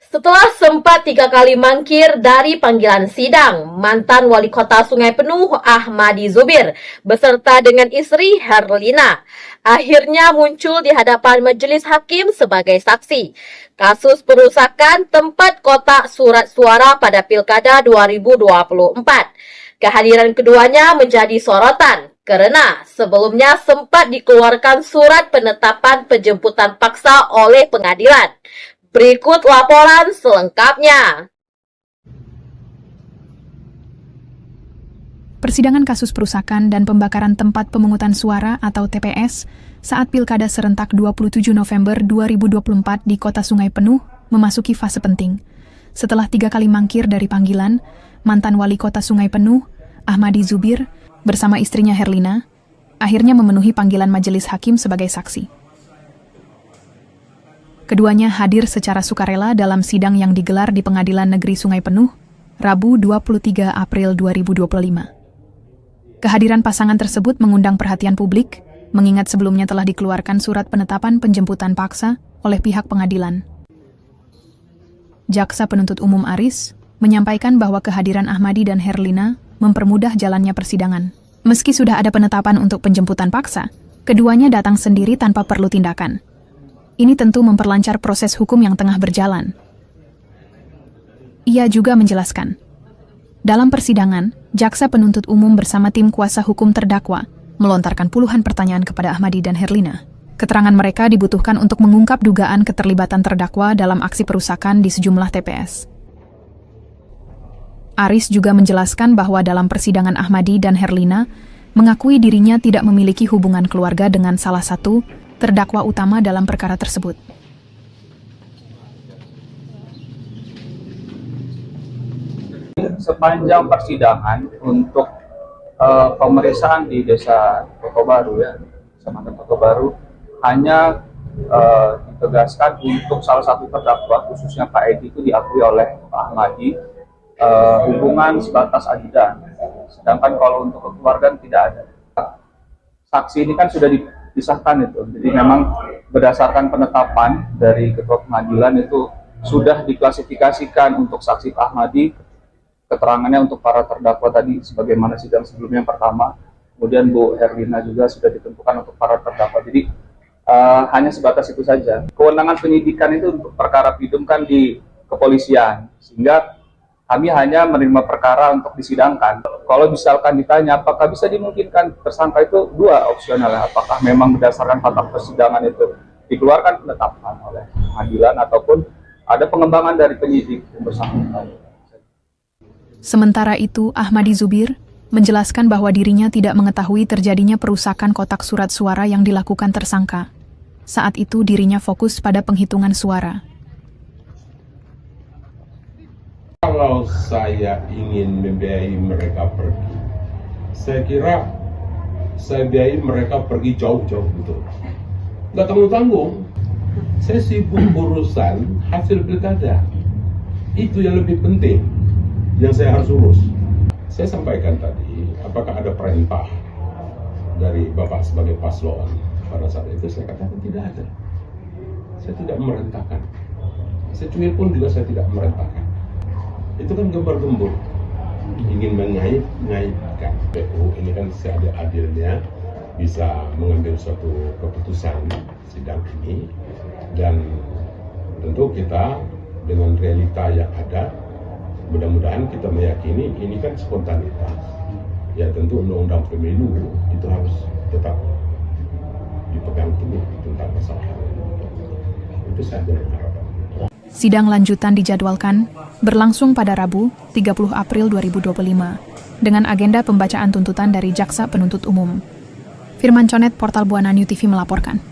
Setelah sempat 3 kali mangkir dari panggilan sidang, mantan Wali Kota Sungai Penuh Ahmadi Zubir beserta dengan istri Herlina akhirnya muncul di hadapan majelis hakim sebagai saksi. Kasus perusakan tempat kotak surat suara pada Pilkada 2024. Kehadiran keduanya menjadi sorotan karena sebelumnya sempat dikeluarkan surat penetapan penjemputan paksa oleh pengadilan. Berikut laporan selengkapnya. Persidangan kasus perusakan dan pembakaran tempat pemungutan suara atau TPS saat Pilkada serentak 27 November 2024 di Kota Sungai Penuh memasuki fase penting. Setelah 3 kali mangkir dari panggilan, mantan Wali Kota Sungai Penuh, Ahmadi Zubir, bersama istrinya Herlina, akhirnya memenuhi panggilan majelis hakim sebagai saksi. Keduanya hadir secara sukarela dalam sidang yang digelar di Pengadilan Negeri Sungai Penuh, Rabu 23 April 2025. Kehadiran pasangan tersebut mengundang perhatian publik, mengingat sebelumnya telah dikeluarkan surat penetapan penjemputan paksa oleh pihak pengadilan. Jaksa Penuntut Umum Aris menyampaikan bahwa kehadiran Ahmadi dan Herlina mempermudah jalannya persidangan. Meski sudah ada penetapan untuk penjemputan paksa, keduanya datang sendiri tanpa perlu tindakan. Ini tentu memperlancar proses hukum yang tengah berjalan. Ia juga menjelaskan, dalam persidangan, Jaksa Penuntut Umum bersama tim kuasa hukum terdakwa melontarkan puluhan pertanyaan kepada Ahmadi dan Herlina. Keterangan mereka dibutuhkan untuk mengungkap dugaan keterlibatan terdakwa dalam aksi perusakan di sejumlah TPS. Aris juga menjelaskan bahwa dalam persidangan Ahmadi dan Herlina mengakui dirinya tidak memiliki hubungan keluarga dengan salah satu terdakwa utama dalam perkara tersebut. Sepanjang persidangan untuk pemeriksaan di Desa Kota Baru, Kecamatan Kota Baru, hanya ditegaskan untuk salah satu terdakwa, khususnya Pak Edi, itu diakui oleh Pak Ahmadi hubungan sebatas ajudan. Sedangkan kalau untuk kekeluargaan tidak ada. Saksi ini kan sudah dipisahkan itu, jadi memang berdasarkan penetapan dari Ketua Pengadilan itu sudah diklasifikasikan untuk saksi Pak Ahmadi, keterangannya untuk para terdakwa tadi sebagaimana sidang sebelumnya yang pertama, kemudian Bu Herlina juga sudah ditentukan untuk para terdakwa. Jadi hanya sebatas itu saja. Kewenangan penyidikan itu untuk perkara pidum kan di kepolisian, sehingga kami hanya menerima perkara untuk disidangkan. Kalau misalkan ditanya apakah bisa dimungkinkan tersangka itu dua opsional, apakah memang berdasarkan fakta persidangan itu dikeluarkan penetapan oleh pengadilan ataupun ada pengembangan dari penyidik yang bersangkutan. Sementara itu, Ahmadi Zubir menjelaskan bahwa dirinya tidak mengetahui terjadinya perusakan kotak surat suara yang dilakukan tersangka. Saat itu dirinya fokus pada penghitungan suara. Kalau saya ingin membiayai mereka pergi, saya kira saya biayai mereka pergi jauh-jauh betul. Nggak tanggung-tanggung. Saya sibuk urusan hasil pilkada. Itu yang lebih penting, yang saya harus urus. Saya sampaikan tadi, apakah ada perintah dari Bapak sebagai paslon? Pada saat itu saya katakan tidak ada. Saya tidak memerintahkan. Secuil pun juga saya tidak memerintahkan. Itu kan gembar-gembur, ingin mengait-ngaitkan. PU ini kan seadil-adilnya bisa mengambil suatu keputusan sidang ini, dan tentu kita dengan realita yang ada, mudah-mudahan kita meyakini ini kan spontanitas. Ya tentu undang-undang pemilu itu harus tetap dipegang teguh tentang masalah ini. Itu saja yang harapan. Sidang lanjutan dijadwalkan berlangsung pada Rabu 30 April 2025 dengan agenda pembacaan tuntutan dari Jaksa Penuntut Umum. Firman Conet, Portal Buana New TV melaporkan.